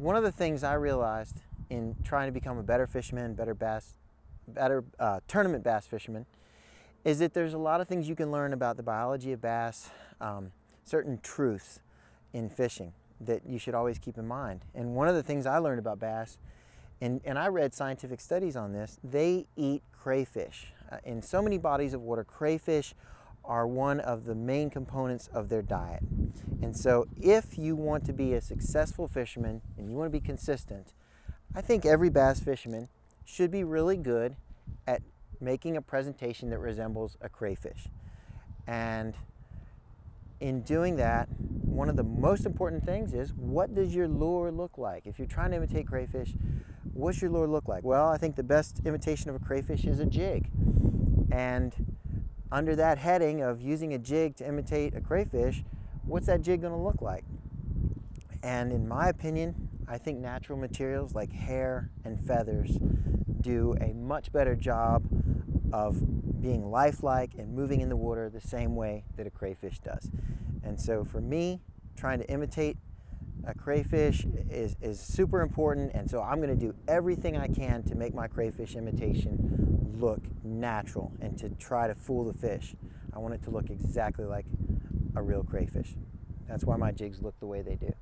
one of the things I realized in trying to become a better fisherman, better tournament bass fisherman, is that there's a lot of things you can learn about the biology of bass, certain truths in fishing that you should always keep in mind. And one of the things I learned about bass, and I read scientific studies on this, they eat crayfish. In so many bodies of water, crayfish are one of the main components of their diet. And so if you want to be a successful fisherman and you want to be consistent, I think every bass fisherman should be really good at making a presentation that resembles a crayfish. And in doing that, one of the most important things is, what does your lure look like? If you're trying to imitate crayfish, what's your lure look like? Well, I think the best imitation of a crayfish is a jig. And under that heading of using a jig to imitate a crayfish, what's that jig going to look like? And in my opinion, I think natural materials like hair and feathers do a much better job of being lifelike and moving in the water the same way that a crayfish does. And so for me, trying to imitate a crayfish is super important, and so I'm going to do everything I can to make my crayfish imitation look natural and to try to fool the fish. I want it to look exactly like a real crayfish. That's why my jigs look the way they do.